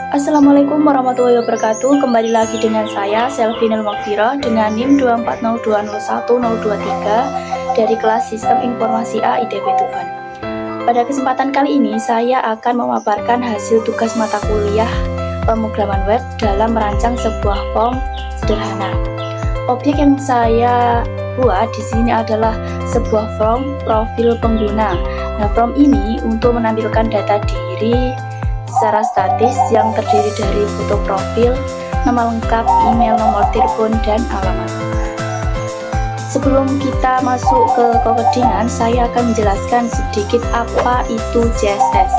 Assalamualaikum warahmatullahi wabarakatuh. Kembali lagi dengan saya Selvinul Magfirah dengan NIM 240201023 dari kelas Sistem Informasi A ITB Tuban. Pada kesempatan kali ini saya akan memaparkan hasil tugas mata kuliah pemrograman web dalam merancang sebuah form sederhana. Objek yang saya buat di sini adalah sebuah form profil pengguna. Nah, form ini untuk menampilkan data diri secara statis yang terdiri dari foto profil, nama lengkap, email, nomor telepon, dan alamat. Sebelum kita masuk ke codingan, saya akan menjelaskan sedikit apa itu CSS.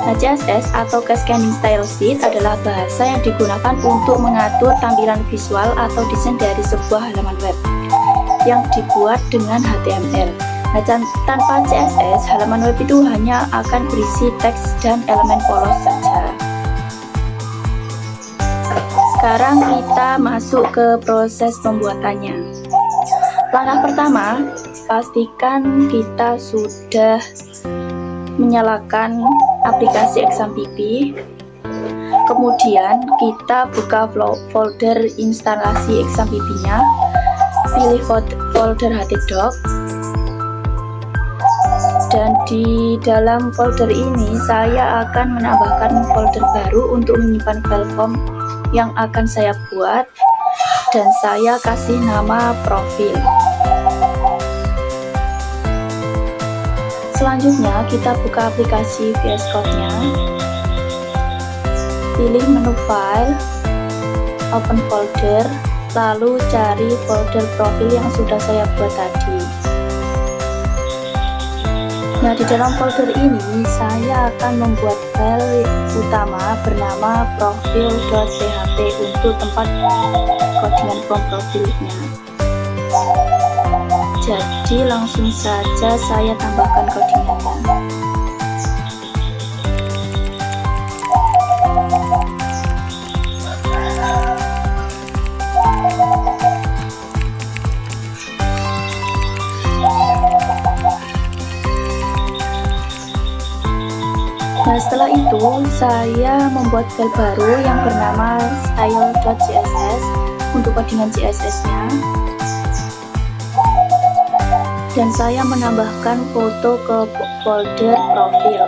Nah, CSS atau Cascading Style Sheet adalah bahasa yang digunakan untuk mengatur tampilan visual atau desain dari sebuah halaman web yang dibuat dengan HTML. Nah, tanpa CSS, halaman web itu hanya akan berisi teks dan elemen polos saja. Sekarang kita masuk ke proses pembuatannya. Langkah pertama, pastikan kita sudah menyalakan aplikasi XAMPP. Kemudian kita buka folder instalasi XAMPP-nya, pilih folder htdoc. Dan di dalam folder ini saya akan menambahkan folder baru untuk menyimpan file form yang akan saya buat, dan saya kasih nama profil. Selanjutnya kita buka aplikasi VS Code-nya, pilih menu file, open folder, lalu cari folder profil yang sudah saya buat tadi. Nah, di dalam folder ini saya akan membuat file utama bernama profil.php untuk tempat codingan form profilnya. Jadi langsung saja saya tambahkan codingannya. Nah, setelah itu saya membuat file baru yang bernama style.css untuk codingan CSS-nya, dan saya menambahkan foto ke folder profil.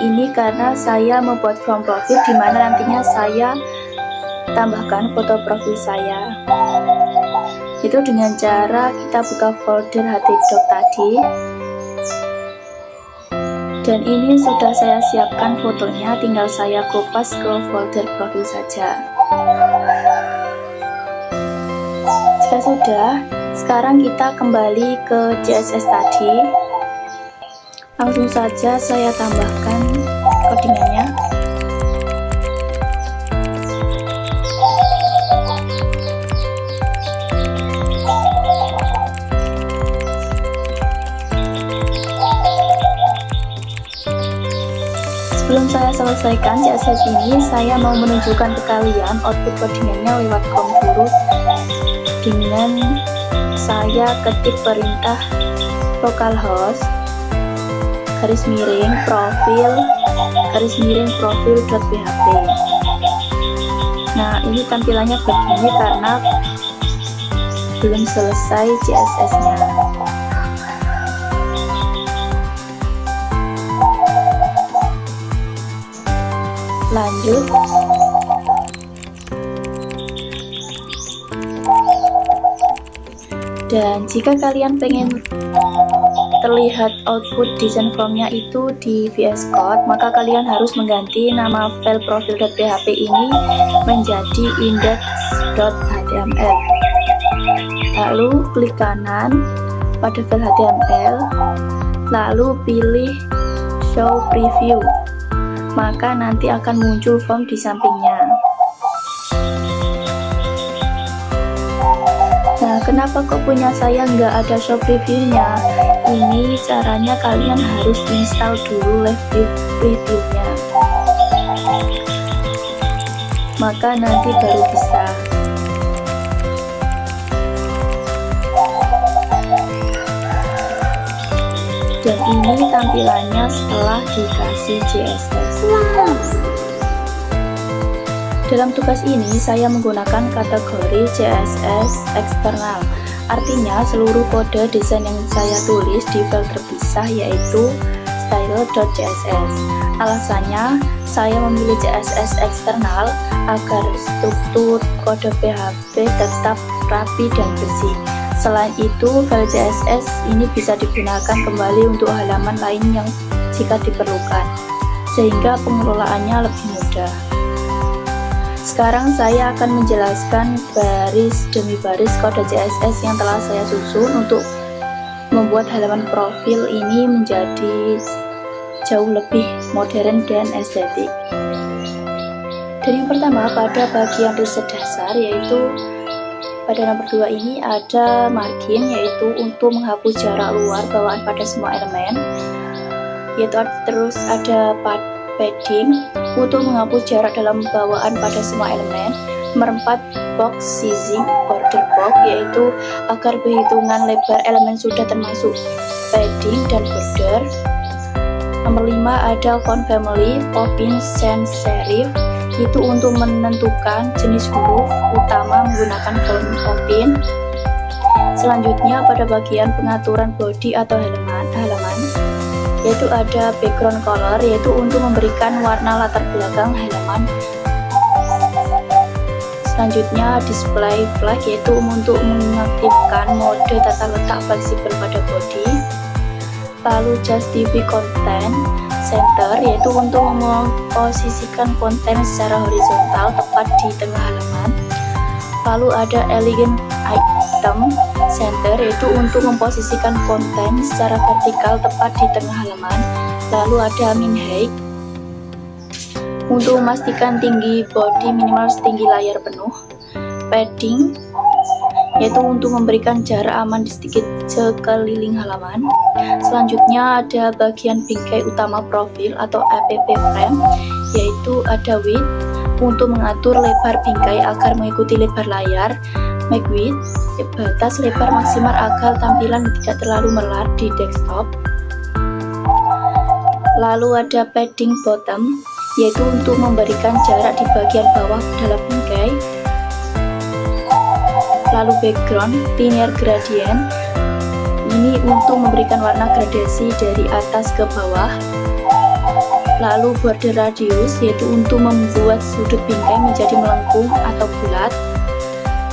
Ini karena saya membuat form profil di mana nantinya saya tambahkan foto profil saya. Itu dengan cara kita buka folder htdoc tadi. Dan ini sudah saya siapkan fotonya, tinggal saya kopas ke folder profil saja. Jika sudah, sekarang kita kembali ke CSS tadi. Langsung saja saya tambahkan codingannya. Sebelum saya selesaikan CSS ini, saya mau menunjukkan ke kalian output codingannya lewat COM dulu dengan saya ketik perintah localhost _profil.php. Nah, ini tampilannya begini karena belum selesai CSS-nya. Lanjut, dan jika kalian pengen terlihat output desain formnya itu di VS Code, maka kalian harus mengganti nama file profil.php ini menjadi index.html. Lalu klik kanan pada file HTML, lalu pilih show preview, maka nanti akan muncul form di sampingnya. Nah, kenapa kok punya saya nggak ada show previewnya? Ini caranya, kalian harus install dulu live previewnya, maka nanti baru bisa. Dan ini tampilannya setelah dikasih CSS. Wow. Dalam tugas ini saya menggunakan kategori CSS eksternal. Artinya seluruh kode desain yang saya tulis di file terpisah yaitu style.css. Alasannya saya memilih CSS eksternal agar struktur kode PHP tetap rapi dan bersih. Selain itu, file CSS ini bisa digunakan kembali untuk halaman lain yang jika diperlukan, sehingga pengelolaannya lebih mudah. Sekarang saya akan menjelaskan baris demi baris kode CSS yang telah saya susun untuk membuat halaman profil ini menjadi jauh lebih modern dan estetik. Dan yang pertama, pada bagian riset dasar, yaitu pada nomor 2 ini ada margin, yaitu untuk menghapus jarak luar bawaan pada semua elemen. Yaitu terus ada padding untuk menghapus jarak dalam bawaan pada semua elemen. Nomor 4, box sizing border box, yaitu agar perhitungan lebar elemen sudah termasuk padding dan border. Nomor 5 ada font family, Poppin sans serif, itu untuk menentukan jenis huruf utama menggunakan font Poppin. Selanjutnya pada bagian pengaturan body atau halaman, yaitu ada background color, yaitu untuk memberikan warna latar belakang halaman. Selanjutnya display flag, yaitu untuk mengaktifkan mode tata letak fleksibel pada body. Lalu justify content center, yaitu untuk memposisikan konten secara horizontal tepat di tengah halaman. Lalu ada elegant item center, yaitu untuk memposisikan konten secara vertikal tepat di tengah halaman. Lalu ada min height untuk memastikan tinggi body minimal setinggi layar penuh. Padding, yaitu untuk memberikan jarak aman di sedikit sekeliling halaman. Selanjutnya ada bagian bingkai utama profil atau app frame, yaitu ada width untuk mengatur lebar bingkai agar mengikuti lebar layar. Make width, batas lebar maksimal agar tampilan tidak terlalu melar di desktop. Lalu ada padding bottom, yaitu untuk memberikan jarak di bagian bawah dalam bingkai. Lalu background linear gradient, ini untuk memberikan warna gradasi dari atas ke bawah. Lalu border radius, yaitu untuk membuat sudut bingkai menjadi melengkung atau bulat.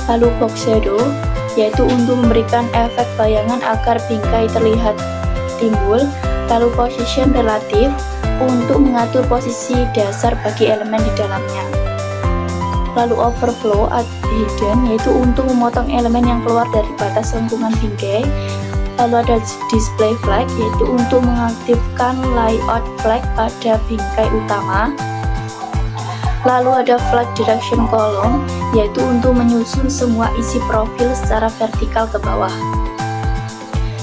Lalu box shadow, yaitu untuk memberikan efek bayangan agar bingkai terlihat timbul. Lalu position relatif, untuk mengatur posisi dasar bagi elemen di dalamnya. Lalu overflow hidden, yaitu untuk memotong elemen yang keluar dari batas lengkungan bingkai. Lalu ada display flag, yaitu untuk mengaktifkan layout flag pada bingkai utama. Lalu ada flag direction column, yaitu untuk menyusun semua isi profil secara vertikal ke bawah.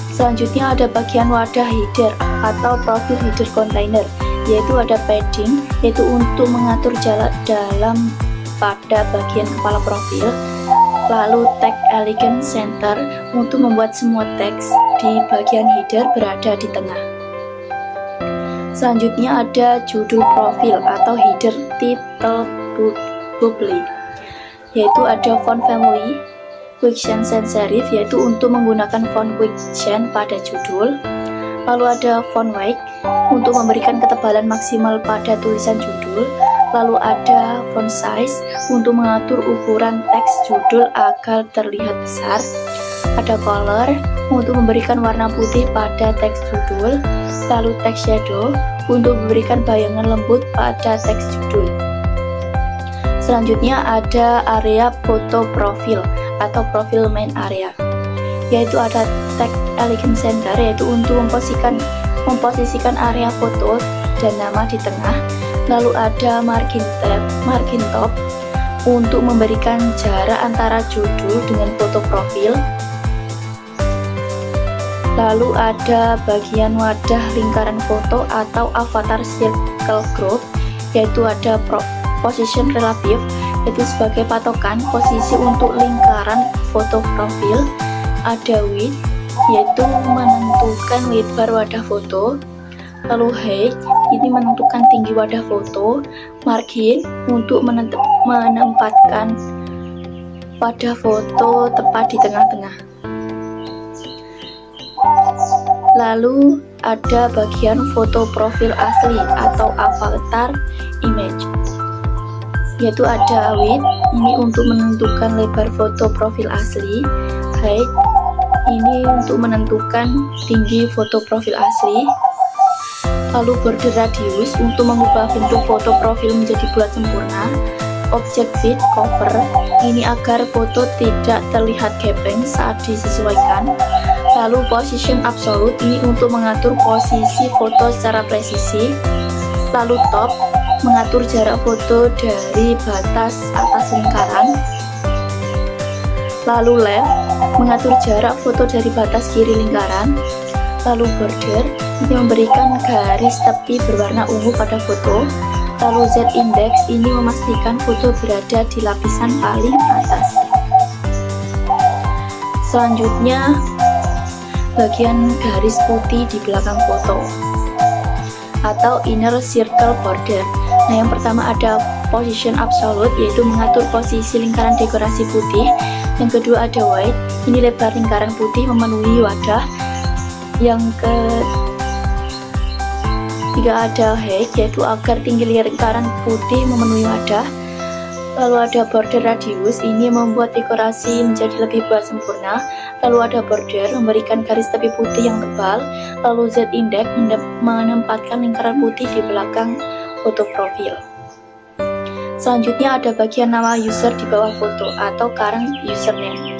Selanjutnya ada bagian wadah header atau profil header container, yaitu ada padding, yaitu untuk mengatur jarak dalam pada bagian kepala profil. Lalu tag elegant center, untuk membuat semua teks di bagian header berada di tengah. Selanjutnya ada judul profil atau header title body, yaitu ada font family Quicksand sans serif, yaitu untuk menggunakan font Quicksand pada judul. Lalu ada font weight untuk memberikan ketebalan maksimal pada tulisan judul. Lalu ada font size untuk mengatur ukuran teks judul agar terlihat besar. Ada color untuk memberikan warna putih pada teks judul. Lalu text shadow untuk memberikan bayangan lembut pada teks judul. Selanjutnya ada area foto profil atau profil main area, yaitu ada tag elegant center, yaitu untuk memposisikan area foto dan nama di tengah. Lalu ada margin top untuk memberikan jarak antara judul dengan foto profil. Lalu ada bagian wadah lingkaran foto atau avatar circle group, yaitu ada position relatif, yaitu sebagai patokan posisi untuk lingkaran foto profil. Ada width, yaitu menentukan lebar wadah foto. Lalu height ini menentukan tinggi wadah foto. Margin untuk menempatkan wadah foto tepat di tengah-tengah. Lalu ada bagian foto profil asli atau avatar image, yaitu ada width, ini untuk menentukan lebar foto profil asli. Height, ini untuk menentukan tinggi foto profil asli. Lalu border radius untuk mengubah bentuk foto profil menjadi bulat sempurna. Object fit cover, ini agar foto tidak terlihat gepeng saat disesuaikan. Lalu position absolute, ini untuk mengatur posisi foto secara presisi. Lalu top, mengatur jarak foto dari batas atas lingkaran. Lalu left, mengatur jarak foto dari batas kiri lingkaran. Lalu border, ini memberikan garis tepi berwarna ungu pada foto. Lalu Z index, ini memastikan foto berada di lapisan paling atas. Selanjutnya, bagian garis putih di belakang foto atau inner circle border. Nah, yang pertama ada position absolute, yaitu mengatur posisi lingkaran dekorasi putih. Yang kedua ada width, ini lebar lingkaran putih memenuhi wadah. Yang ketiga ada height, yaitu agar tinggi lingkaran putih memenuhi wadah. Lalu ada border radius, ini membuat dekorasi menjadi lebih bulat sempurna. Lalu ada border, memberikan garis tepi putih yang tebal. Lalu Z index, menempatkan lingkaran putih di belakang foto profil. Selanjutnya ada bagian nama user di bawah foto atau current username,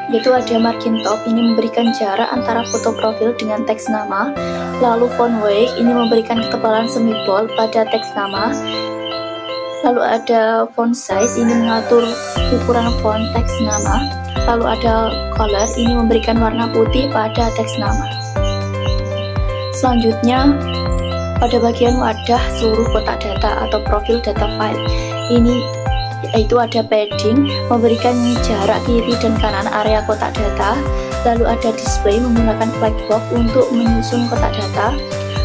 yaitu ada margin top, ini memberikan jarak antara foto profil dengan teks nama. Lalu font weight, ini memberikan ketebalan semi bold pada teks nama. Lalu ada font size, ini mengatur ukuran font teks nama. Lalu ada color, ini memberikan warna putih pada teks nama. Selanjutnya pada bagian wadah seluruh kotak data atau profil data file, ini yaitu ada padding, memberikan jarak kiri dan kanan area kotak data. Lalu ada display, menggunakan flagbox untuk menyusun kotak data.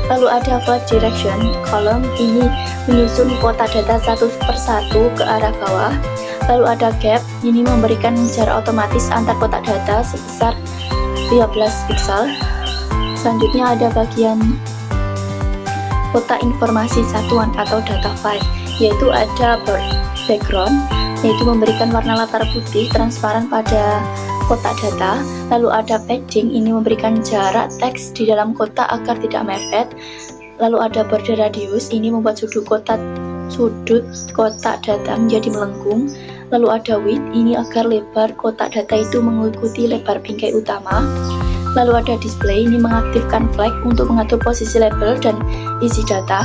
Lalu ada flag direction column, ini menyusun kotak data satu persatu ke arah bawah. Lalu ada gap, ini memberikan jarak otomatis antar kotak data sebesar 15 pixel. Selanjutnya ada bagian kotak informasi satuan atau data file, yaitu ada background, yaitu memberikan warna latar putih transparan pada kotak data. Lalu ada padding, ini memberikan jarak teks di dalam kotak agar tidak mepet. Lalu ada border radius, ini membuat sudut kotak data menjadi melengkung. Lalu ada width, ini agar lebar kotak data itu mengikuti lebar bingkai utama. Lalu ada display, ini mengaktifkan flag untuk mengatur posisi label dan isi data.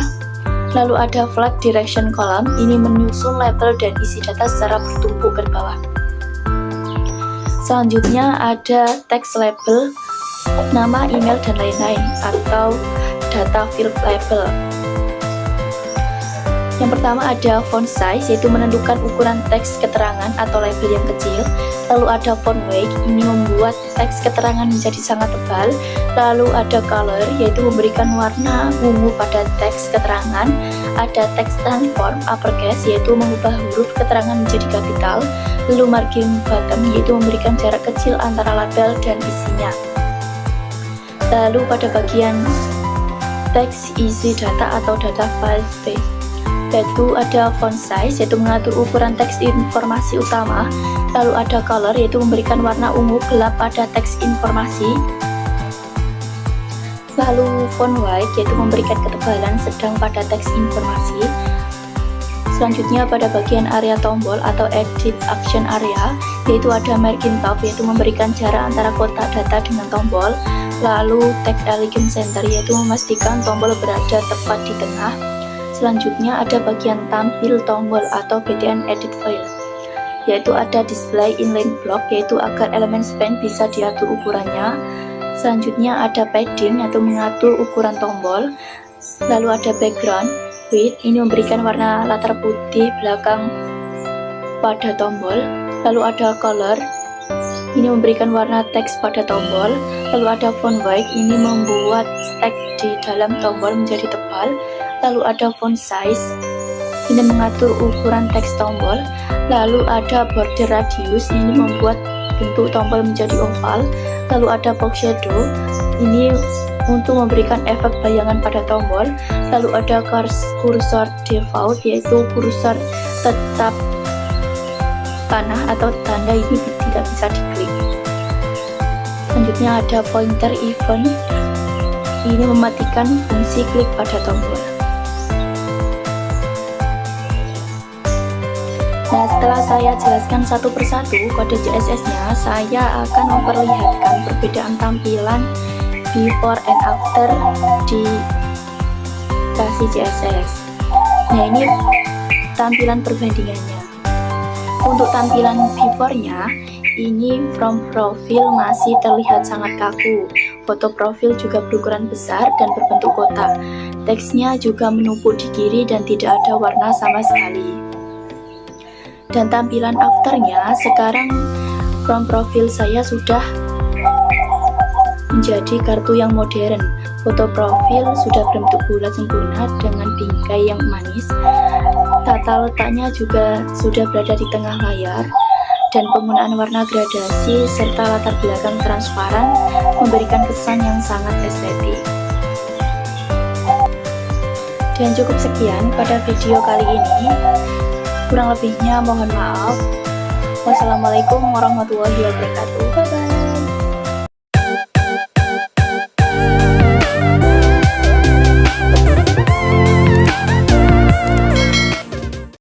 Lalu ada flag direction column, ini menyusun label dan isi data secara bertumpuk ke bawah. Selanjutnya ada text label, nama, email, dan lain-lain atau data field label. Yang pertama ada font size, yaitu menentukan ukuran teks keterangan atau label yang kecil. Lalu ada font weight, ini membuat teks keterangan menjadi sangat tebal. Lalu ada color, yaitu memberikan warna ungu pada teks keterangan. Ada text transform uppercase, yaitu mengubah huruf keterangan menjadi kapital. Lalu margin bottom, yaitu memberikan jarak kecil antara label dan isinya. Lalu pada bagian text isi data atau data file space, yaitu ada font size, yaitu mengatur ukuran teks informasi utama. Lalu ada color, yaitu memberikan warna ungu gelap pada teks informasi. Lalu font white, yaitu memberikan ketebalan sedang pada teks informasi. Selanjutnya pada bagian area tombol atau edit action area, yaitu ada margin top, yaitu memberikan jarak antara kotak data dengan tombol. Lalu text elegant center, yaitu memastikan tombol berada tepat di tengah. Selanjutnya ada bagian tampil tombol atau BTN edit file, yaitu ada display inline block, yaitu agar elemen span bisa diatur ukurannya. Selanjutnya ada padding, yaitu mengatur ukuran tombol. Lalu ada background width, ini memberikan warna latar putih belakang pada tombol. Lalu ada color, ini memberikan warna teks pada tombol. Lalu ada font white, ini membuat teks di dalam tombol menjadi tebal. Lalu ada font size, ini mengatur ukuran teks tombol. Lalu ada border radius, ini membuat bentuk tombol menjadi oval. Lalu ada box shadow, ini untuk memberikan efek bayangan pada tombol. Lalu ada kursor default, yaitu kursor tetap panah atau tanda, ini tidak bisa diklik. Selanjutnya ada pointer event, ini mematikan fungsi klik pada tombol. Nah, setelah saya jelaskan satu persatu kode CSS-nya, saya akan memperlihatkan perbedaan tampilan before and after di aplikasi CSS. Nah, ini tampilan perbandingannya. Untuk tampilan before-nya, ini from profil masih terlihat sangat kaku. Foto profil juga berukuran besar dan berbentuk kotak. Teksnya juga menumpuk di kiri dan tidak ada warna sama sekali. Dan tampilan after-nya, sekarang from profil saya sudah menjadi kartu yang modern. Foto profil sudah berbentuk bulat sempurna dengan bingkai yang manis. Tata letaknya juga sudah berada di tengah layar, dan penggunaan warna gradasi serta latar belakang transparan memberikan kesan yang sangat estetik. Dan cukup sekian pada video kali ini. Kurang lebihnya mohon maaf. Wassalamualaikum warahmatullahi wabarakatuh. Bye bye.